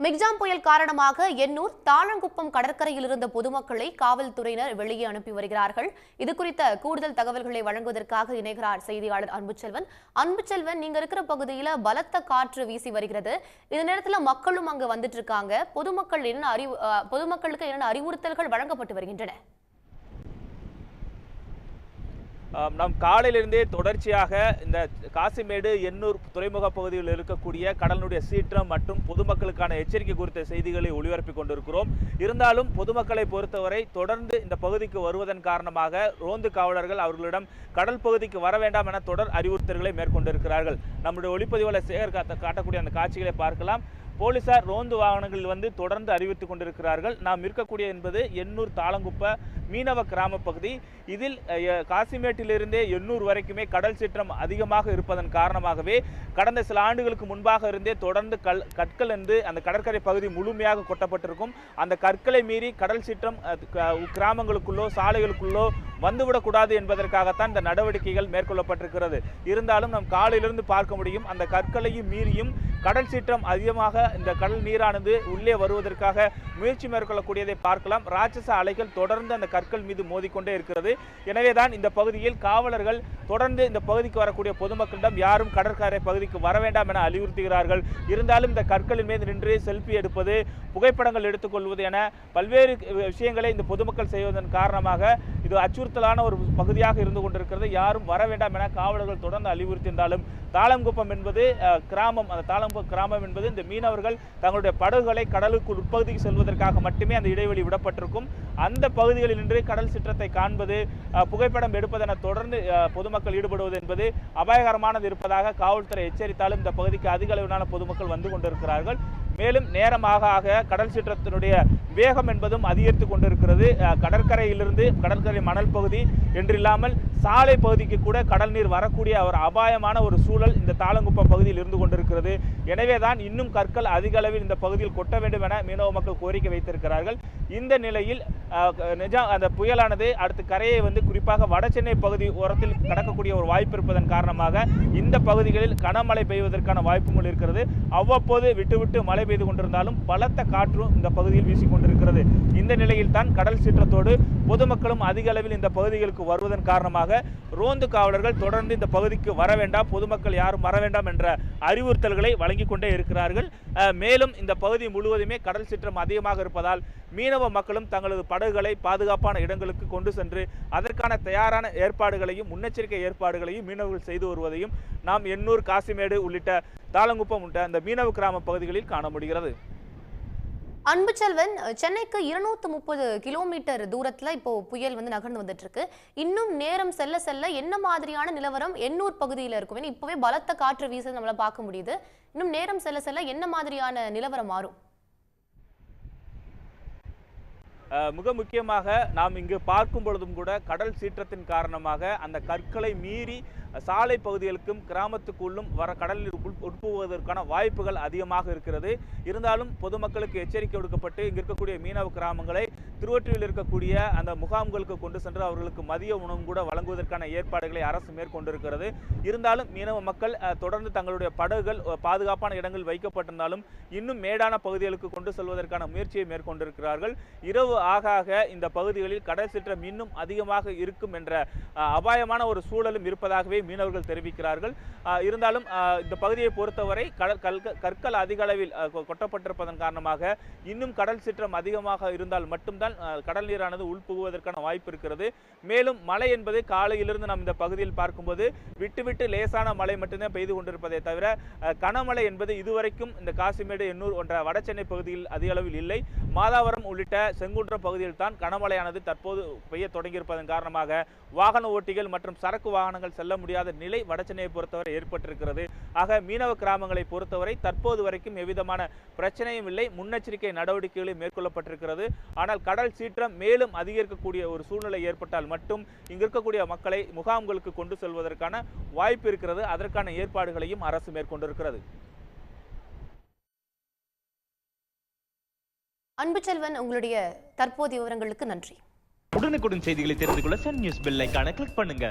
Michaung புயல் காரணமாக எண்ணூர் தாழங்குப்பம் கடற்கரையில் இருந்த பொதுமக்களை காவல்துறையினர் வெளியே அனுப்பி வருகிறார்கள். இதுகுறித்த கூடுதல் தகவல்களை வழங்குவதற்காக இணைகிறார் செய்தியாளர் அன்புச்செல்வன். அன்புச்செல்வன், நீங்க இருக்கிற பகுதியில பலத்த காற்று வீசி வருகிறது. இந்த நேரத்தில் மக்களும் அங்கு வந்துட்டு இருக்காங்க. பொதுமக்களுக்கு என்னென்ன அறிவுறுத்தல்கள் வழங்கப்பட்டு வருகின்றன? நாம் காலையிலிருந்தே தொடர்ச்சியாக இந்த காசிமேடு எண்ணூர் துறைமுக பகுதியில் இருக்கக்கூடிய கடலினுடைய சீற்றம் மற்றும் பொதுமக்களுக்கான எச்சரிக்கை குறித்த செய்திகளை ஒளிபரப்பிக் கொண்டிருக்கிறோம். இருந்தாலும் பொதுமக்களை பொறுத்தவரை தொடர்ந்து இந்த பகுதிக்கு வருவதன் காரணமாக ரோந்து காவலர்கள் அவர்களிடம் கடல் பகுதிக்கு வர வேண்டாம் என தொடர் அறிவுறுத்தல்களை மேற்கொண்டிருக்கிறார்கள். நம்முடைய ஒளிப்பதிவாளர் சேகர் காட்டக்கூடிய அந்த காட்சிகளை பார்க்கலாம். போலீசார் ரோந்து வாகனங்களில் தொடர்ந்து அறிவித்துக் கொண்டிருக்கிறார்கள். நாம் இருக்கக்கூடிய என்பது எண்ணூர் தாளங்குப்ப மீனவ கிராம பகுதி. இதில் காசிமேட்டிலிருந்தே எண்ணூர் வரைக்குமே கடல் சீற்றம் அதிகமாக இருப்பதன் காரணமாகவே கடந்த சில ஆண்டுகளுக்கு முன்பாக இருந்தே தொடர்ந்து கற்கள் என்று அந்த கடற்கரை பகுதி முழுமையாக கொட்டப்பட்டிருக்கும். அந்த கற்களை மீறி கடல் சீற்றம் கிராமங்களுக்குள்ளோ சாலைகளுக்குள்ளோ வந்துவிடக்கூடாது என்பதற்காகத்தான் இந்த நடவடிக்கைகள் மேற்கொள்ளப்பட்டிருக்கிறது. இருந்தாலும் நாம் காலையிலிருந்து பார்க்க முடியும், அந்த கற்களையும் மீறியும் கடல் சீற்றம் அதிகமாக இந்த கடல் நீரானது உள்ளே வருவதற்காக முயற்சி மேற்கொள்ளக்கூடியதை பார்க்கலாம். ராட்சச அலைகள் தொடர்ந்து அந்த கற்கள் மீது மோதிக்கொண்டே இருக்கிறது. எனவேதான் இந்த பகுதியில் காவலர்கள் தொடர்ந்து இந்த பகுதிக்கு வரக்கூடிய பொதுமக்களிடம் யாரும் கடற்கரை பகுதிக்கு வர வேண்டாம் என அறிவுறுத்துகிறார்கள். இருந்தாலும் இந்த கற்களின் மீது நின்று செல்ஃபி எடுப்பது, புகைப்படங்கள் எடுத்துக்கொள்வது என பல்வேறு விஷயங்களை இந்த பொதுமக்கள் செய்வதன் காரணமாக இது அச்சுறுத்தலான ஒரு பகுதியாக இருந்து கொண்டிருக்கிறது. யாரும் வர வேண்டாம் என காவலர்கள் தொடர்ந்து அறிவுறுத்தியிருந்தாலும் தாளங்குப்பம் என்பது கிராமம், அந்த தாளங்குப்பம் கிராமம் என்பது இந்த மீனவர்கள் தங்களுடைய படகுகளை கடலுக்குள் உட்பகுதிக்கு செல்வதற்காக மட்டுமே அந்த இடைவெளி விடப்பட்டிருக்கும். அந்த பகுதிகளில் நின்று கடல் சீற்றத்தை காண்பது, புகைப்படம் எடுப்பதென தொடர்ந்து பொதுமக்கள் ஈடுபடுவது என்பது அபாயகரமானது இருப்பதாக காவல்துறை எச்சரித்தாலும் இந்த பகுதிக்கு அதிக அளவிலான பொதுமக்கள் வந்து கொண்டிருக்கிறார்கள். மேலும் நேரமாக ஆக கடல் சீற்றத்தினுடைய வேகம் என்பதும் அதிகரித்து கொண்டிருக்கிறது. கடற்கரையிலிருந்து கடற்கரை மணல் பகுதி என்றில்லாமல் சாலை பகுதிக்கு கூட கடல் நீர் வரக்கூடிய ஒரு அபாயமான ஒரு சூழல் இந்த தாளங்குப்பம் பகுதியில் இருந்து கொண்டிருக்கிறது. எனவேதான் இன்னும் கற்கள் அதிக அளவில் இந்த பகுதியில் கொட்ட வேண்டும் என மீனவ மக்கள் கோரிக்கை வைத்திருக்கிறார்கள். இந்த நிலையில் அந்த புயலானது அடுத்து கரையை குறிப்பாக வட சென்னை பகுதி ஓரத்தில் கடக்கக்கூடிய ஒரு வாய்ப்பு இருப்பதன் காரணமாக இந்த பகுதிகளில் கனமழை பெய்வதற்கான வாய்ப்புகள் இருக்கிறது. அவ்வப்போது விட்டு மழை பெய்து கொண்டிருந்தாலும் பலத்த காற்றும் இந்த பகுதியில் வீசிக்கொண்டிருக்கிறது. இந்த நிலையில் தான் கடல் சீற்றத்தோடு பொதுமக்களும் அதிக அளவில் இந்த பகுதிகளுக்கு வருவதன் காரணமாக ரோந்து காவலர்கள் தொடர்ந்து இந்த பகுதிக்கு வர வேண்டாம், பொதுமக்கள் யாரும் வர வேண்டாம் என்ற அறிவுறுத்தல்களை வழங்கிக் கொண்டே இருக்கிறார்கள். மேலும் இந்த பகுதி முழுவதுமே கடல் சீற்றம் அதிகமாக இருப்பதால் மீனவ மக்களும் தங்களது படகுகளை பாதுகாப்பான இடங்களுக்கு கொண்டு சென்று அதற்கான தயாரான ஏற்பாடுகளையும் முன்னெச்சரிக்கை ஏற்பாடுகளையும் மீனவர்கள் செய்து வருவதையும் நாம் எண்ணூர், காசிமேடு உள்ளிட்ட தாளங்குப்பம் உள்ளிட்ட அந்த மீனவ கிராம பகுதிகளில் காண முடிகிறது. அன்புச்செல்வன், சென்னைக்கு 230 கிலோமீட்டர் தூரத்துல இப்போ புயல் நகர்ந்து வந்துட்டு இருக்கு. இன்னும் நேரம் செல்ல செல்ல என்ன மாதிரியான நிலவரம் எண்ணூர் பகுதியில் இருக்கும்? இப்பவே பலத்த காற்று வீச நம்மள பார்க்க முடியுது. இன்னும் நேரம் செல்ல செல்ல என்ன மாதிரியான நிலவரம் மாறும்? மிக முக்கியமாக நாம் இங்கு பார்க்கும் பொழுதும் கூட கடல் சீற்றத்தின் காரணமாக அந்த கற்களை மீறி சாலை பகுதிகளுக்கும் கிராமத்துக்குள்ளும் கடலில் உட்புவதற்கான வாய்ப்புகள் அதிகமாக இருக்கிறது. இருந்தாலும் பொதுமக்களுக்கு எச்சரிக்கை விடுக்கப்பட்டு இங்கு இருக்கக்கூடிய மீனவ கிராமங்களை திருவொற்றியில் இருக்கக்கூடிய அந்த முகாம்களுக்கு கொண்டு சென்று அவர்களுக்கு மதிய உணவு கூட வழங்குவதற்கான ஏற்பாடுகளை அரசு மேற்கொண்டிருக்கிறது. இருந்தாலும் மீனவ மக்கள் தொடர்ந்து தங்களுடைய படகுகள் பாதுகாப்பான இடங்களில் வைக்கப்பட்டிருந்தாலும் இன்னும் மேடான பகுதிகளுக்கு கொண்டு செல்வதற்கான முயற்சியை மேற்கொண்டிருக்கிறார்கள். இரவு ஆக இந்த பகுதிகளில் கடல் சீற்றம் இன்னும் அதிகமாக இருக்கும் என்ற அபாயமான ஒரு சூழலும் இருப்பதாகவே மீனவர்கள் தெரிவிக்கிறார்கள். இருந்தாலும் இந்த பகுதியை பொறுத்தவரை கற்கள் அதிக அளவில் கொட்டப்பட்டிருப்பதன் காரணமாக இன்னும் கடல் சீற்றம் அதிகமாக இருந்தால் மட்டும்தான் கடல் நீரானது உள்புகுவதற்கான வாய்ப்பு இருக்கிறது. மேலும் மழை என்பது காலையிலிருந்து நாம் இந்த பகுதியில் பார்க்கும்போது விட்டு லேசான மழை மட்டும்தான் பெய்து கொண்டிருப்பதை தவிர கனமழை என்பது இதுவரைக்கும் இந்த காசிமேடு, எண்ணூர் போன்ற வட சென்னை பகுதியில் அதிக அளவில் இல்லை. மாதாவரம் உள்ளிட்ட செங்குன்றம் பகுதியில் தான் கனமழையானது தற்போது பெய்ய தொடங்கியிருப்பதன் காரணமாக வாகன ஓட்டிகள் மற்றும் சரக்கு வாகனங்கள் செல்ல முடியாத நிலை வடசென்னையை பொறுத்தவரை ஏற்பட்டிருக்கிறது. ஆக மீனவ கிராமங்களை பொறுத்தவரை தற்போது வரைக்கும் எவ்விதமான பிரச்சனையும் இல்லை, முன்னெச்சரிக்கை நடவடிக்கைகளும் மேற்கொள்ளப்பட்டிருக்கிறது. ஆனால் கடல் சீற்றம் மேலும் அதிகரிக்கக்கூடிய ஒரு சூழ்நிலை ஏற்பட்டால் மட்டும் இங்கு இருக்கக்கூடிய மக்களை முகாம்களுக்கு கொண்டு செல்வதற்கான வாய்ப்பு இருக்கிறது. அதற்கான ஏற்பாடுகளையும் அரசு மேற்கொண்டிருக்கிறது. அன்புச்செல்வன், உங்களுடைய தற்போதைய விவரங்களுக்கு நன்றி. உடனுக்குடன் செய்திகளை தெரிந்து கொள்ள சன் நியூஸ் பெல் ஐகானை கிளிக் பண்ணுங்க.